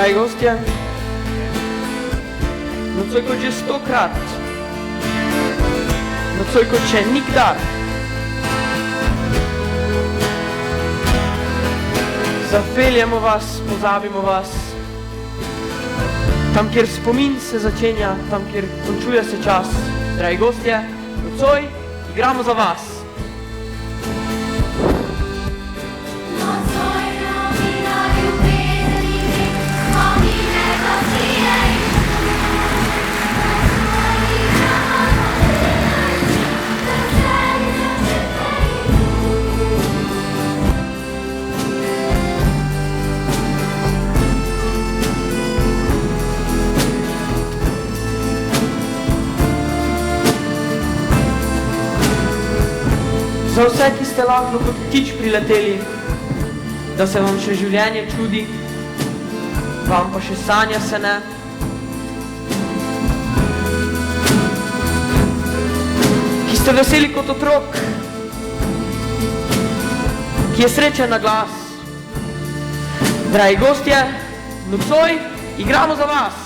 Dragi gostje, nocoj kot že 100-krat, nocoj kot še nikdar, zapeljemo vas, pozabimo vas, tam, kjer spomin se začenja, tam, kjer končuje se čas. Dragi gostje, nocoj igramo za vas. Za vse, ki ste lahko kot ptič prileteli, da se vam še življenje čudi, vam pa še sanja se ne. Ki ste veseli kot otrok, ki je srečen na glas. Dragi gostje, nocoj igramo za vas.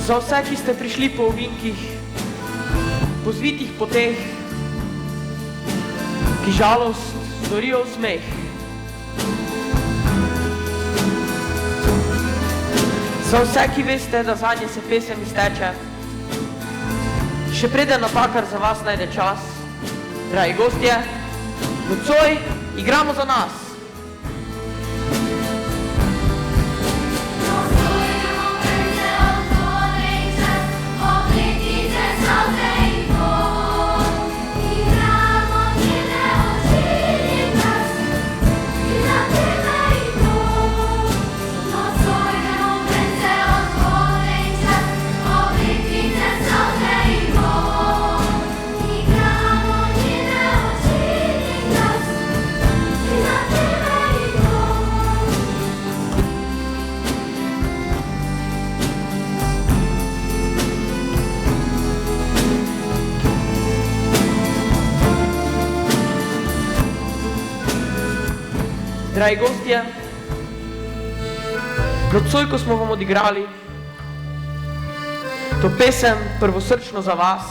Za vse, ki ste prišli po ovinkih, po zvitih poteh, ki žalost stvorijo v smeh. Za vse, ki veste, da zanje se pesem izteče, še preden napakar za vas najde čas. Dragi gostje, nocoj igramo za nas. Dragi gostje, nocoj, ko smo vam odigrali to pesem prvosrčno za vas,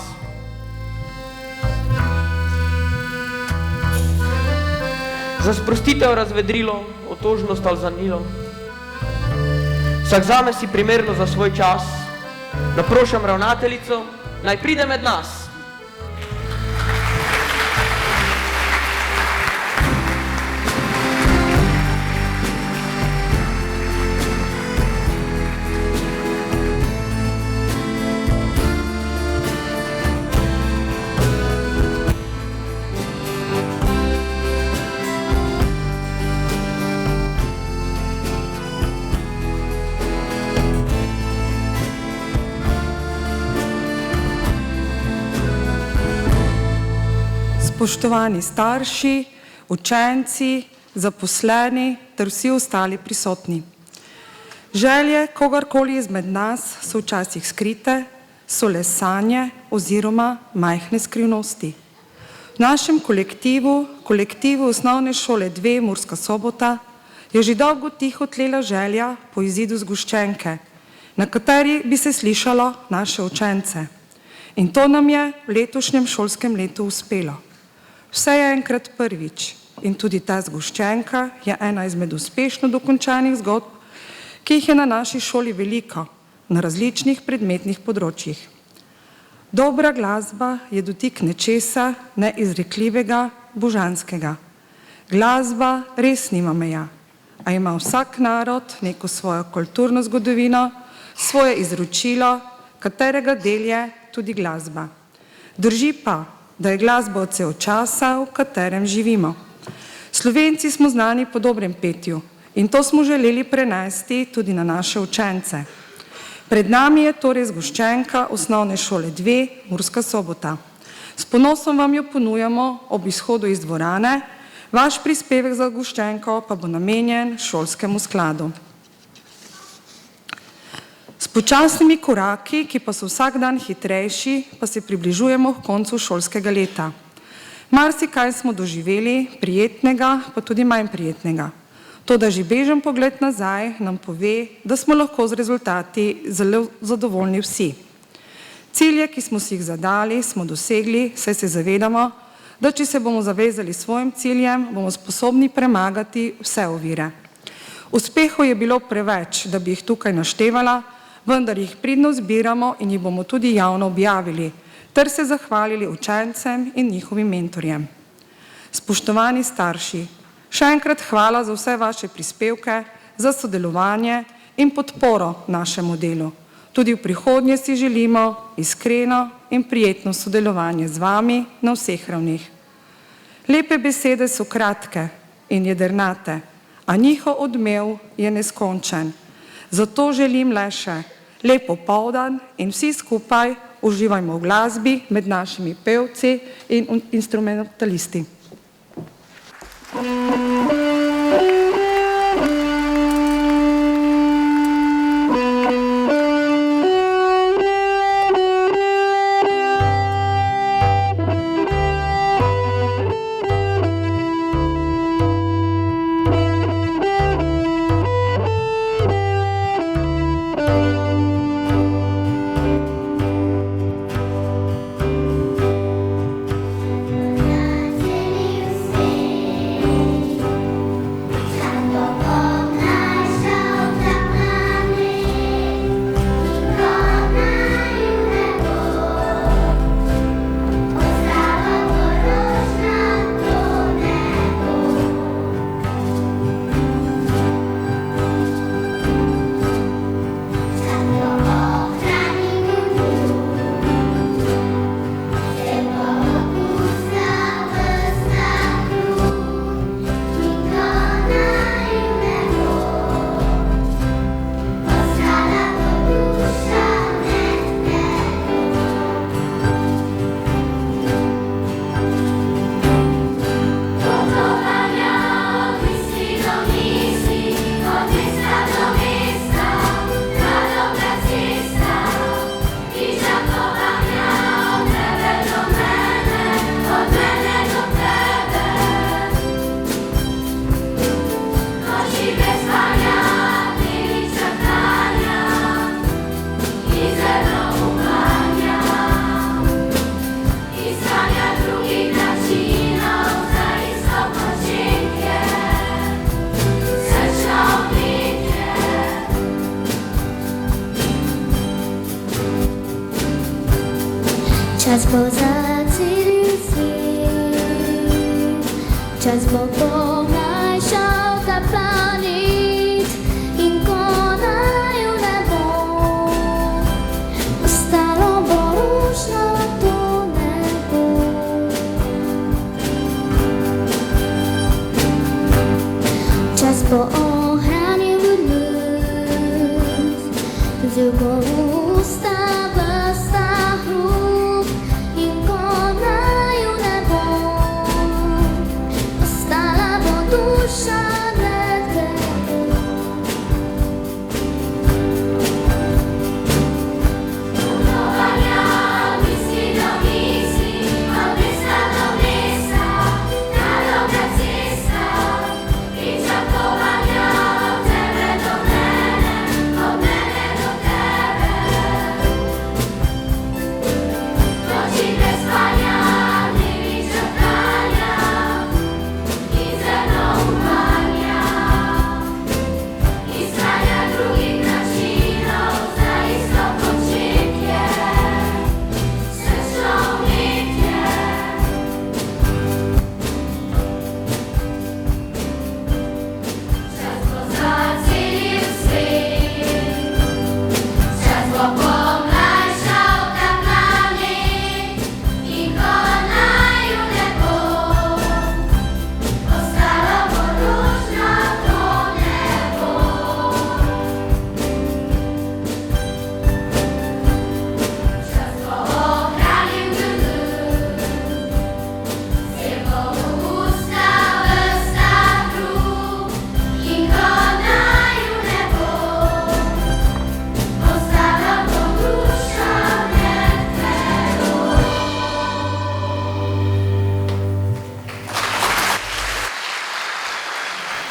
za sprostitev razvedrilo, otožnost ali zanilo, vsak zame si primerno za svoj čas, naprošam ravnateljico, naj pride med nas. Spoštovani starši, učenci, zaposleni ter vsi ostali prisotni. Želje kogarkoli izmed nas so včasih skrite, so le sanje oziroma majhne skrivnosti. V našem kolektivu Osnovne šole 2 Murska Sobota, je že dolgo tiho tlela želja po izidu zgoščenke, na kateri bi se slišalo naše učence. In to nam je v letošnjem šolskem letu uspelo. Vse je enkrat prvič in tudi ta zgoščenka je ena izmed uspešno dokončanih zgodb, ki jih je na naši šoli veliko, na različnih predmetnih področjih. Dobra glasba je dotik nečesa neizrekljivega, božanskega. Glasba res nima meja, a ima vsak narod neko svojo kulturno zgodovino, svoje izročilo, katerega del je tudi glasba. Drži pa, da je glasba odsev časa, v katerem živimo. Slovenci smo znani po dobrem petju In to smo želeli prenesti tudi na naše učence. Pred nami je torej zgoščenka osnovne šole 2, Murska Sobota. S ponosom vam jo ponujamo ob izhodu iz dvorane, vaš prispevek za zgoščenko pa bo namenjen šolskemu skladu. S počasnimi koraki, ki pa so vsak dan hitrejši, pa se približujemo k koncu šolskega leta. Marsikaj smo doživeli, prijetnega, pa tudi manj prijetnega. Toda že bežen pogled nazaj nam pove, da smo lahko z rezultati zelo zadovoljni vsi. Cilje, ki smo si jih zadali, smo dosegli, saj se zavedamo, da če se bomo zavezali svojim ciljem, bomo sposobni premagati vse ovire. Uspehov je bilo preveč, da bi jih tukaj naštevala, vendar jih pridno zbiramo in jih bomo tudi javno objavili, ter se zahvalili učencem in njihovim mentorjem. Spoštovani starši, še enkrat hvala za vse vaše prispevke, za sodelovanje in podporo našemu delu. Tudi v prihodnje si želimo iskreno in prijetno sodelovanje z vami na vseh ravnih. Lepe besede so kratke in jedrnate, a njihov odmev je neskončen. Zato želim le še lep popoldan in vsi skupaj uživajmo v glasbi med našimi pevci in instrumentalisti. Czas pozacilił świt, czas pokonajszał ta planet, inkonają nebo, ostalo boruszno to nebo. Czas poohranił luz, drugą ustawę stachów, inkonają nebo, ostala dusza ledwo. Budowania misji do misji, od miejsca do miejsca, na drogę cysta, i czakowania od Tebe do mnie, od mnie do Tebe.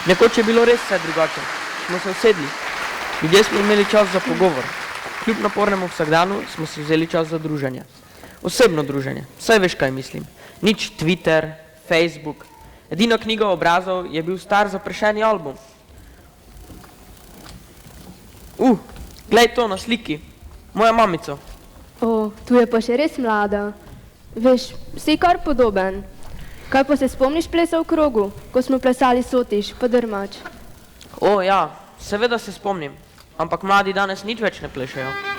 Nekoč je bilo res vse drugače. Smo se usedli. Ljudje smo imeli čas za pogovor. Kljub napornemu vsakdanu smo si vzeli čas za druženje. Osebno druženje. Saj veš, kaj mislim. Nič Twitter, Facebook. Edina knjiga obrazov je bil star zaprašeni album. Glej to na sliki. Moja mamico. O, tu je pa še res mlada. Veš, si kar podoben. Kaj pa se spomniš plesa v krogu, ko smo plesali Sotiš pa Drmač? O, ja, seveda se spomnim. Ampak mladi danes nič več ne plešejo.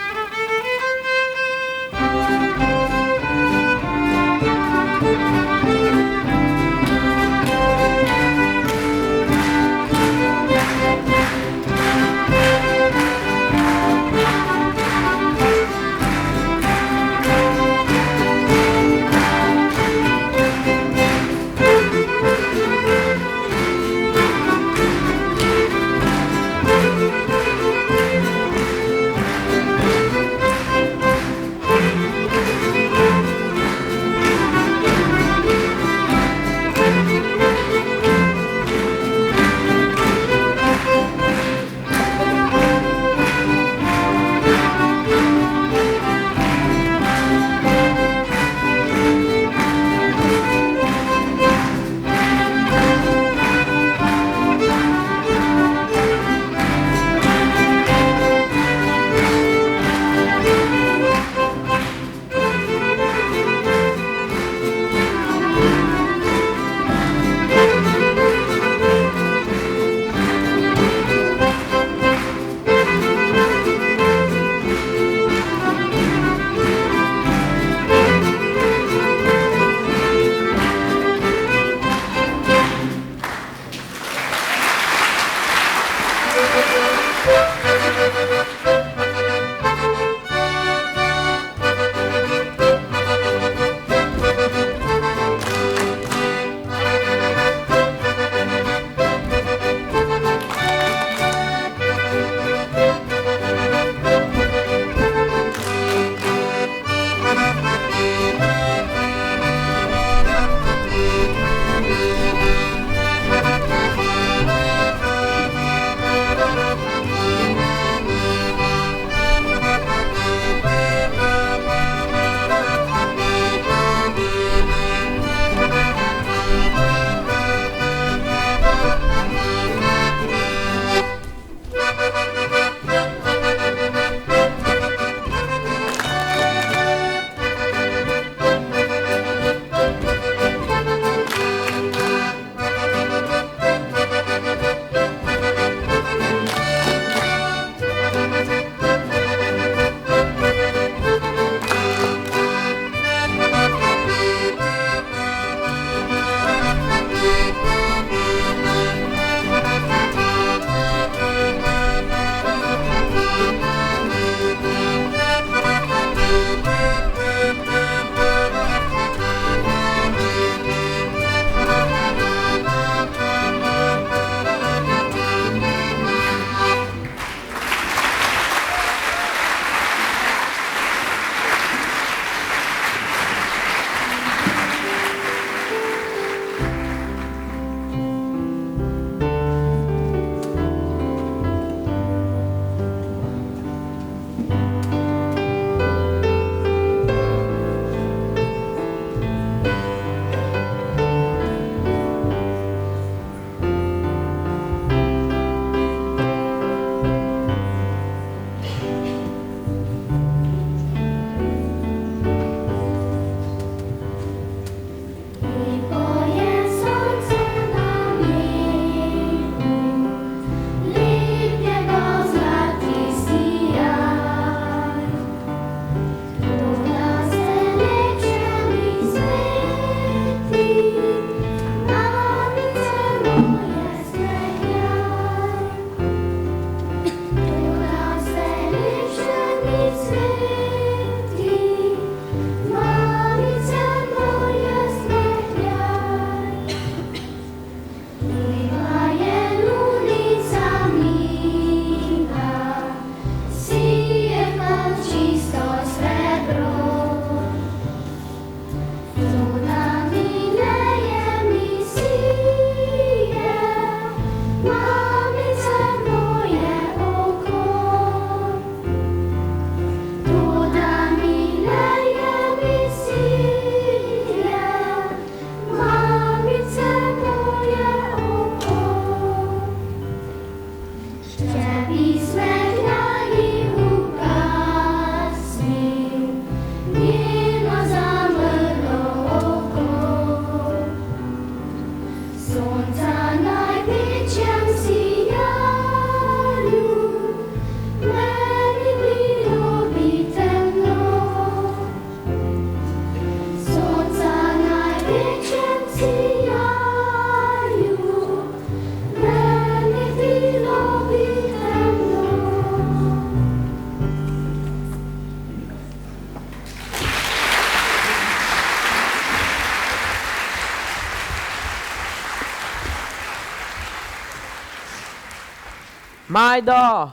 Majdo!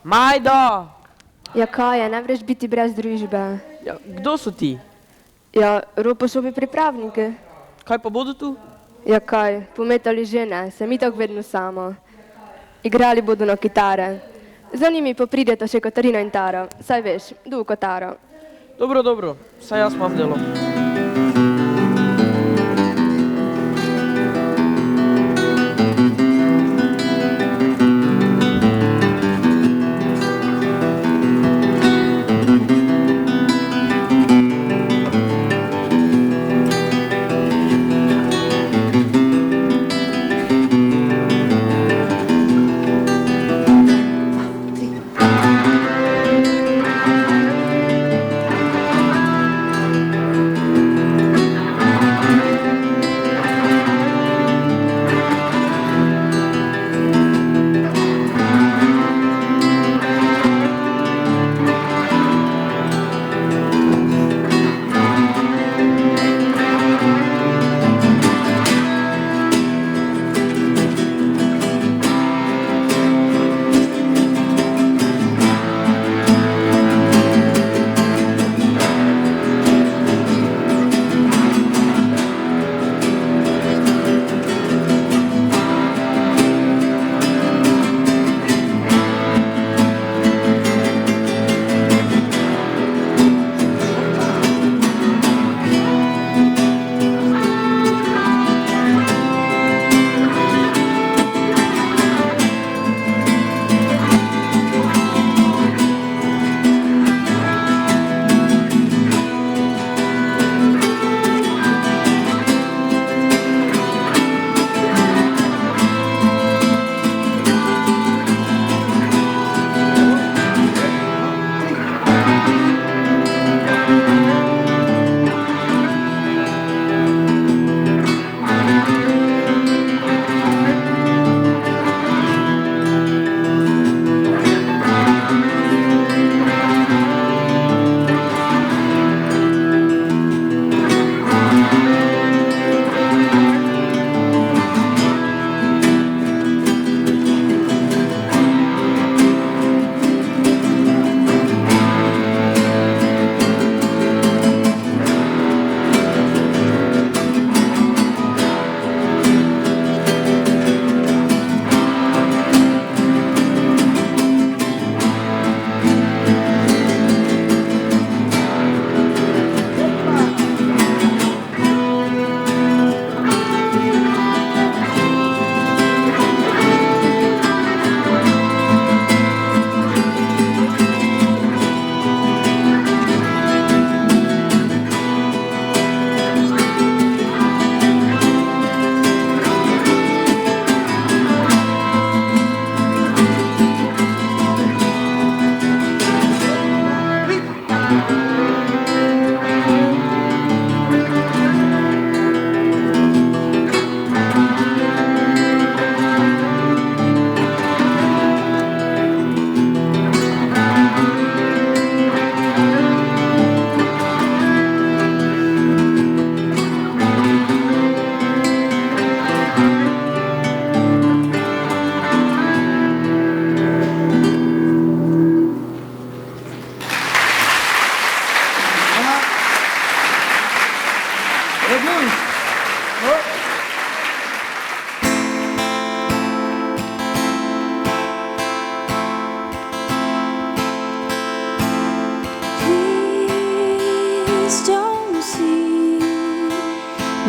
Majdo! Ja, kaj je, ne vreš biti brez družbe. Ja, kdo so ti? Ja, Ropošovi pripravniki. Kaj pa bodo tu? Ja, kaj, pometali žene, sem itak vedno sama. Igrali bodo na kitare. Za njimi pa prideta še Katarina in Tara. Saj veš, duko Tara. Dobro, dobro, saj jaz imam delo.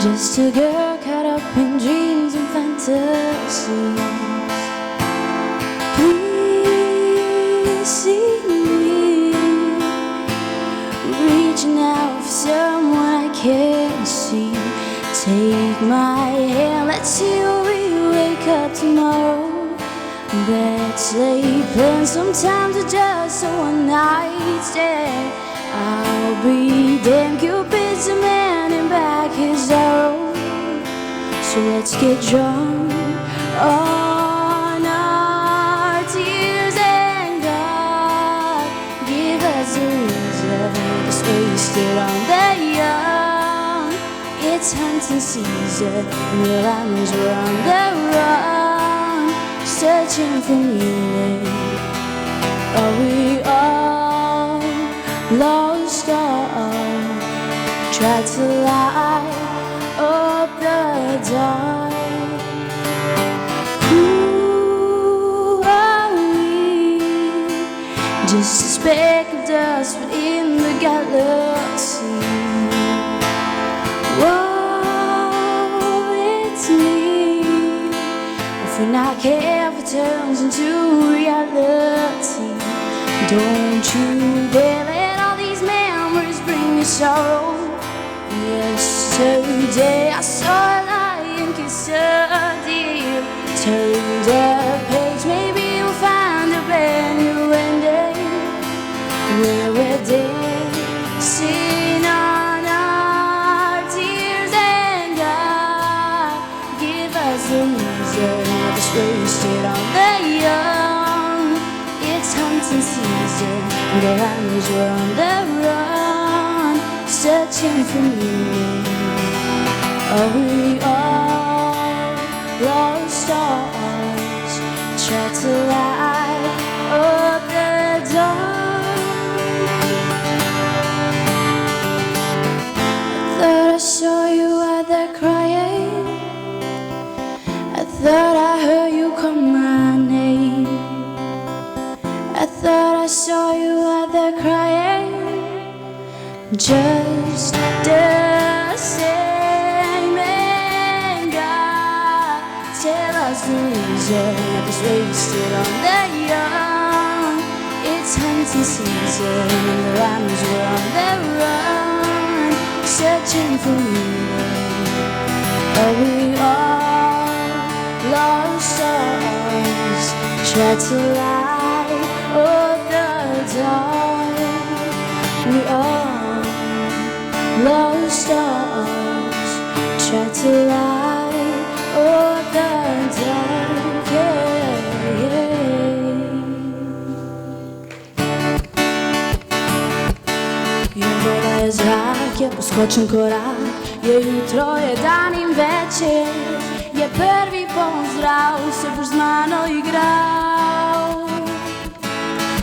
Just a girl caught up in dreams and fantasies. Please see me reaching out for someone I can't see. Take my hand, let's see where we wake up tomorrow. Bed sleeping, sometimes it's just a one night stand. I'll be damn, Cupid's a man and back his arrow. So let's get drunk on our tears, and God give us a reason to stay wasted on the young. It's hunting season and the lambs were on the run. searching for meaning? Are we all lost or try to light up the dark? Who are we? Just a speck of dust within the galaxy. Whoa, it's me. If we're not careful, turns into reality. Don't you dare let all these memories bring you sorrow. Yesterday I saw a lion kiss a deer. Turn the page, maybe we'll find a brand new ending where we're dancing on our tears. And God, give us the reason that is wasted on the young. It's hunting season, the animals were on the run, searching for meaning. Are we all lost stars? Try to light up the dark. I thought I saw you out there crying. I thought I heard you call my name. I thought I saw you out there crying. Just the same. And God, tell us the reason that is wasted on the young. It's hunting season and the lambs were on the run, searching for meaning. Are we all lost stars? Try to light up the dark. We are lost stars. Try to light up the dark. Yeah, yeah. Voda je zrak, je poskočen korak. Je jutro, je dan in večer. Je prvi pozdrav, se boš z mano igral.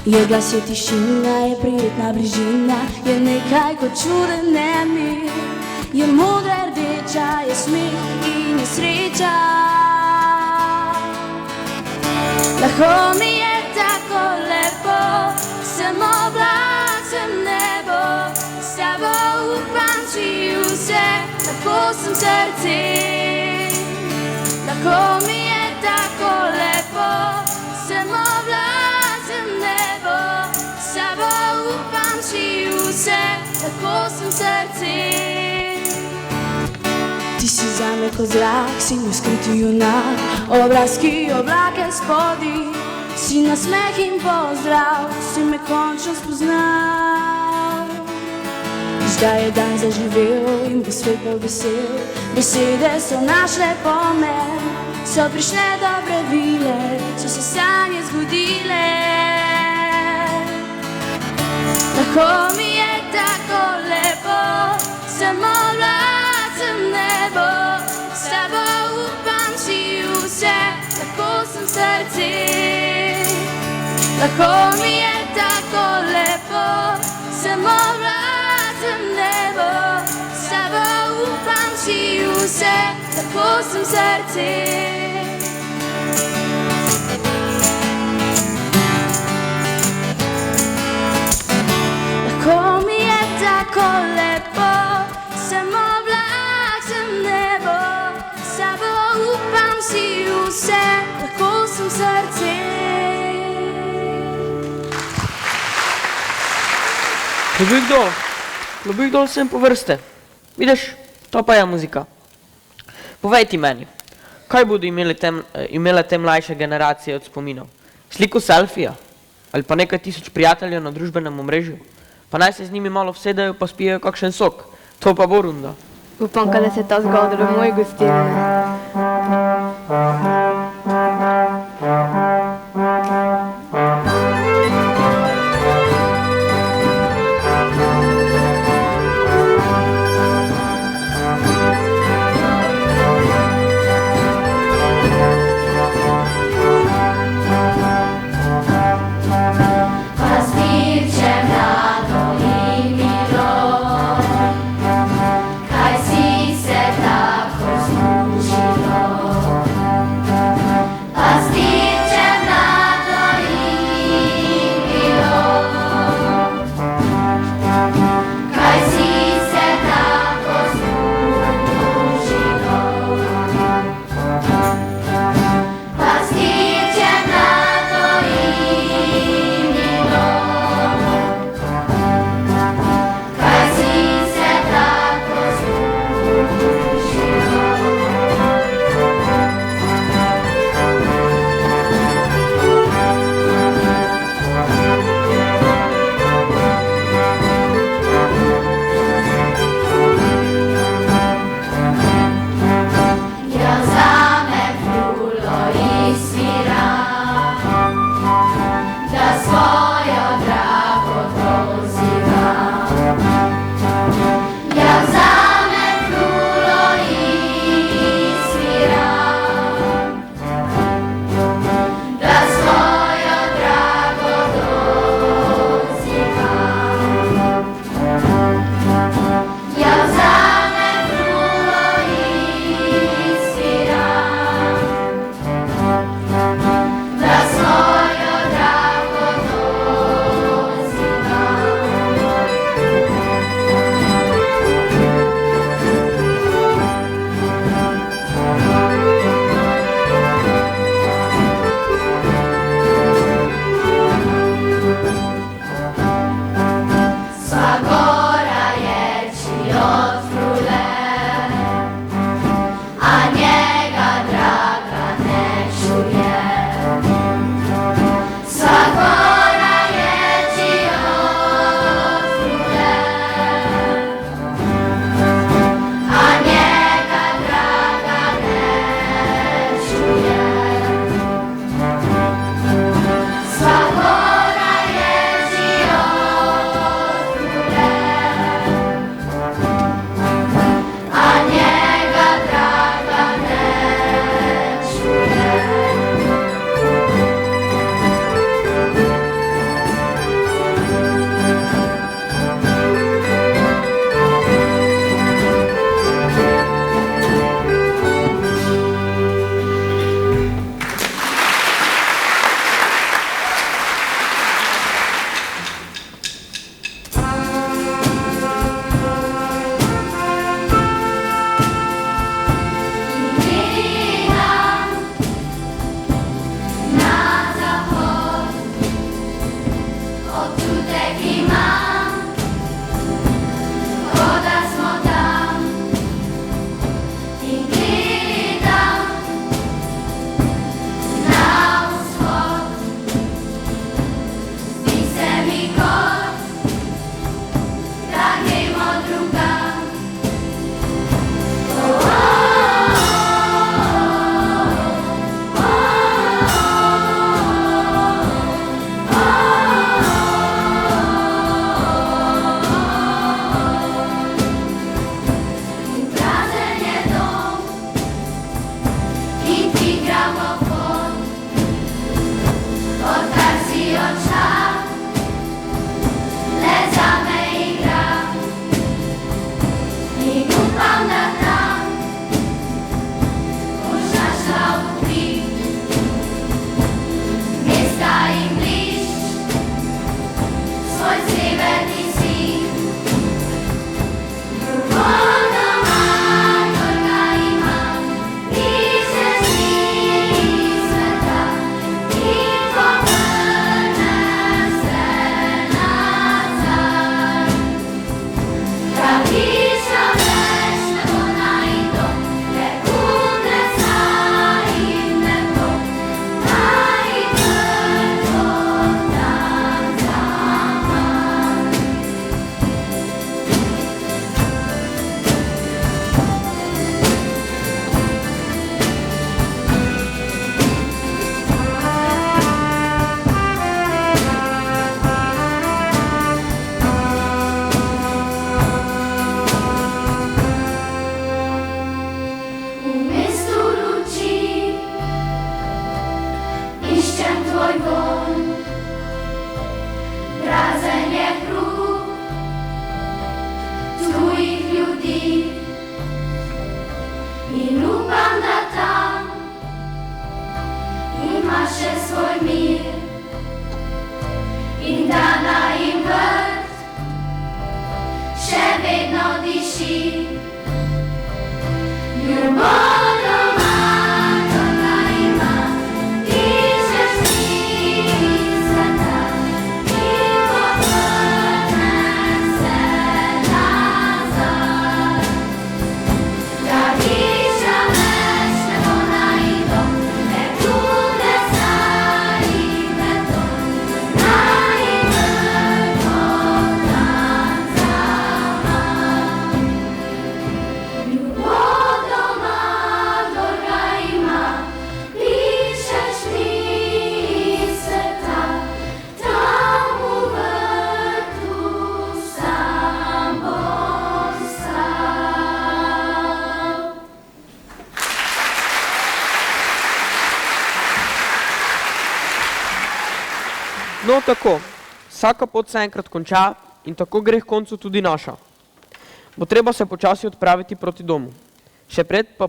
Je glas, je tišina, je prijetna bližina. Je nekaj kot čuden nemir. Je modra rdeča, je smeh in je sreča. Lahko mi je tako lepo, sem oblak, sem nebo. S tabo upam si vse, lahko sem srce. Lahko mi je tako lepo, sem oblak, sem nebo. S tabo upam si vse, lahko sem srce. Ti si zame kot zrak, si moj skriti junak, obraz, ki oblake spodi. Si nasmeh in pozdrav, si me končno spoznal. Zdaj je dan zaživel in bo svet bolj vesel. Besede so našle pomen, so prišle dobre vile, so se sanje zgodile. Lahko mi je tako lepo, sem oblak, sem nebo. S tabo upam si vse, lahko sem srce. Lahko mi je tako lepo, sem oblak, sem nebo. S tabo upam si vse, lahko sem srce. Lahko mi je tako lepo, sem oblak, sem nebo. S tabo upam si vse, lahko sem srce. Ljubi kdo sem po vrste. Vidiš, to pa je muzika. Povej ti meni, kaj bodo imele te mlajše generacije od spominov? Sliko selfija? Ali pa nekaj tisoč prijateljev na družbenem omrežju? Pa naj se z njimi malo vsedajo pa spijejo kakšen sok. To pa bo runda. Upam, da se to zgodilo v moji gostilni. No tako, vsaka pot se enkrat konča in tako gre k koncu tudi naša. Bo treba se počasi odpraviti proti domu. Še pred pa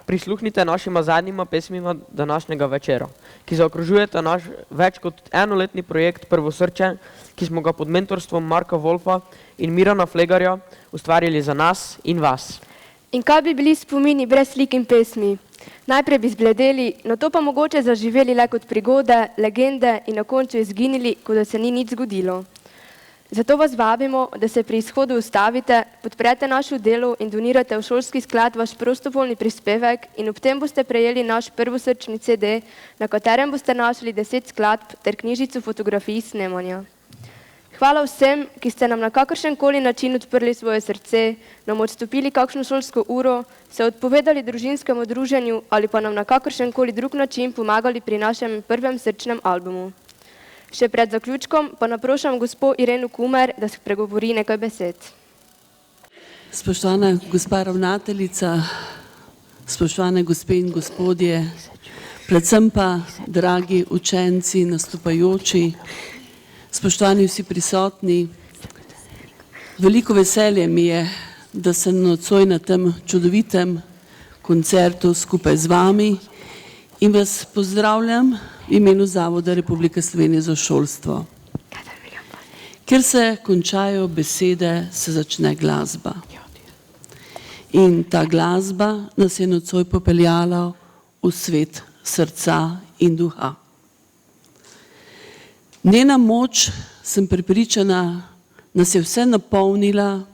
prisluhnite našima zadnjima pesmima današnjega večera, ki zaokrožujeta naš več kot enoletni projekt Prvosrče, ki smo ga pod mentorstvom Marka Wolfa in Mirana Flegarja ustvarili za nas in vas. In kaj bi bili spomini brez slik in pesmi? Najprej bi zbledeli, no to pa mogoče zaživeli le kot prigode, legende in na koncu izginili, kot da se ni nič zgodilo. Zato vas vabimo, da se pri izhodu ustavite, podprete našo delo in donirate v šolski sklad vaš prostovoljni prispevek in ob tem boste prejeli naš prvosrčni CD, na katerem boste našli 10 skladb ter knjižico fotografij snemanja. Hvala vsem, ki ste nam na kakršenkoli način odprli svoje srce, nam odstopili kakšno šolsko uro, se odpovedali družinskemu druženju ali pa nam na kakršenkoli drug način pomagali pri našem prvem srčnem albumu. Še pred zaključkom pa naprošam gospo Ireno Kumer, da spregovori nekaj besed. Spoštovana gospa ravnateljica, spoštovane gospe in gospodje, predvsem pa dragi učenci, nastopajoči, spoštovani vsi prisotni, veliko veselje mi je, da sem nocoj na tem čudovitem koncertu skupaj z vami in vas pozdravljam v imenu Zavoda Republike Slovenije za šolstvo. Ker se končajo besede, se začne glasba. In ta glasba nas je nocoj popeljala v svet srca in duha. Njena moč, sem prepričana, nas je vse napolnila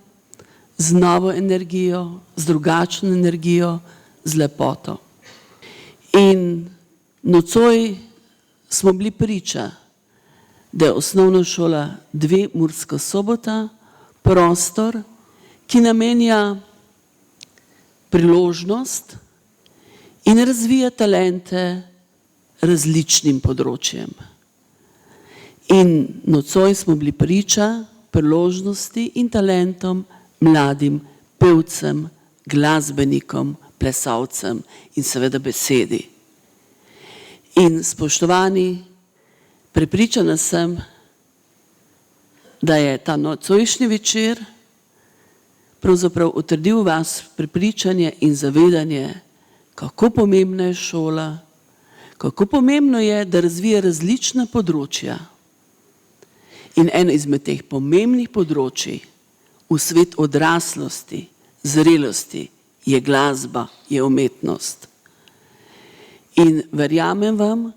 z novo energijo, z drugačno energijo, z lepoto. In nocoj smo bili priča, da je osnovna šola 2 Murska Sobota prostor, ki namenja priložnost in razvija talente različnim področjem. In nocoj smo bili priča priložnosti in talentom mladim pevcem, glasbenikom, plesalcem in seveda besedi. In spoštovani, prepričana sem, da je ta nocojšnji večer pravzaprav utrdil v vas prepričanje in zavedanje, kako pomembna je šola, kako pomembno je, da razvija različna področja. In eno izmed teh pomembnih področji v svet odraslosti, zrelosti je glasba, je umetnost. In verjamem,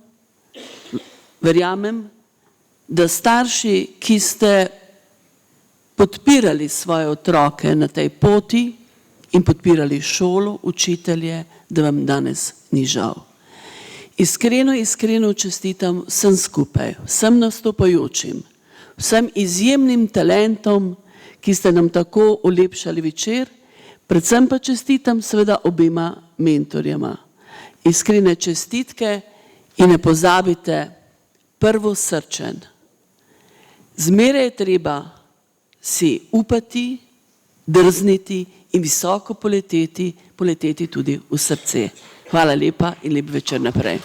da starši, ki ste podpirali svoje otroke na tej poti in podpirali šolo, učitelje, da vam danes ni žal. Iskreno čestitam vsem skupaj, vsem nastopajočim, vsem izjemnim talentom, ki ste nam tako olepšali večer, predvsem pa čestitam seveda obema mentorjema. Iskrene čestitke in ne pozabite, prvosrčen. Zmeraj je treba si upati, drzniti in visoko poleteti tudi v srce. Hvala lepa in lep večer naprej.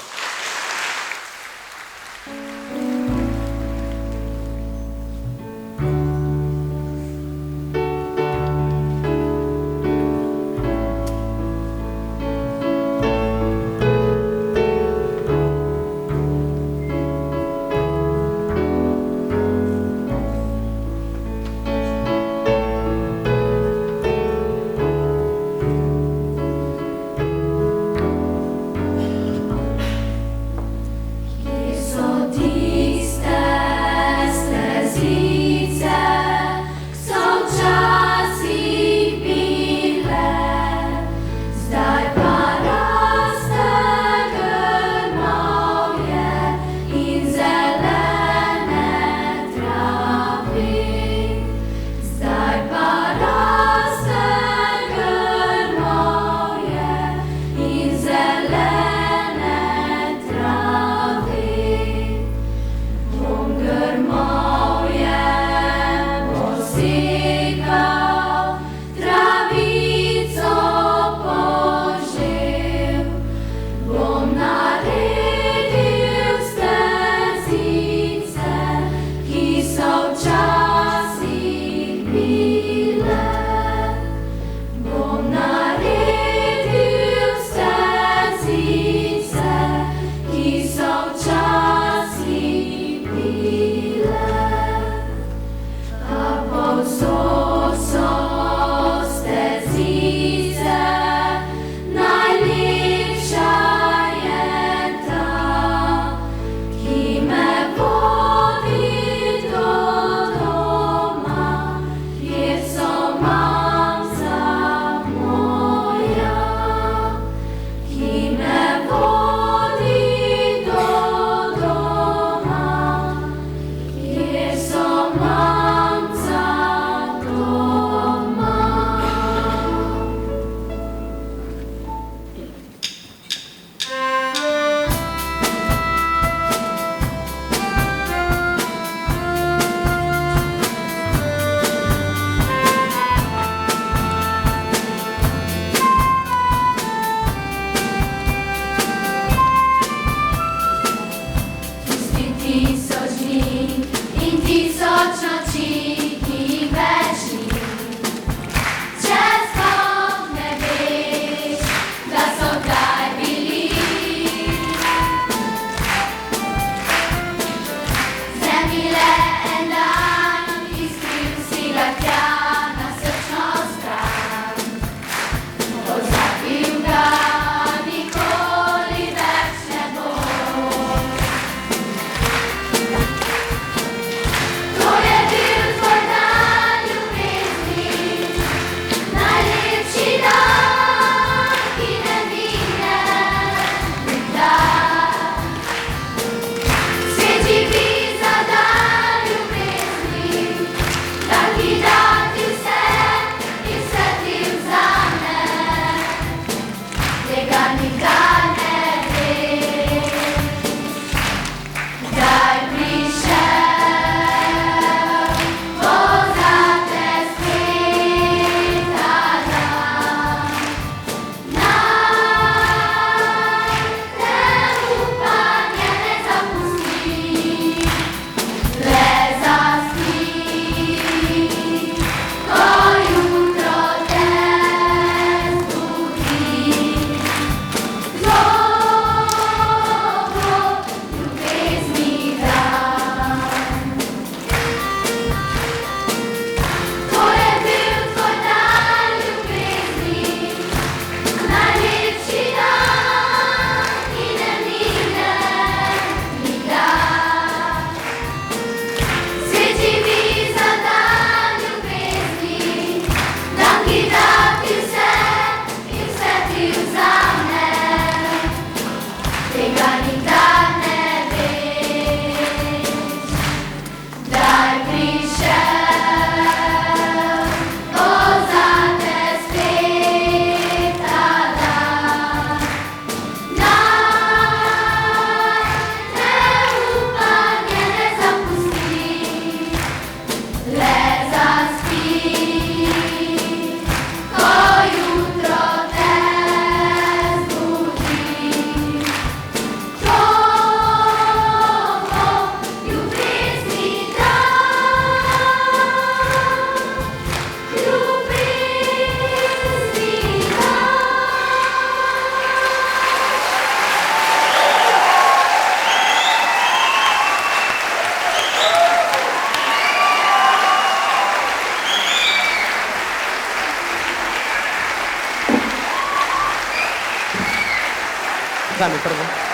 Vzami prvo.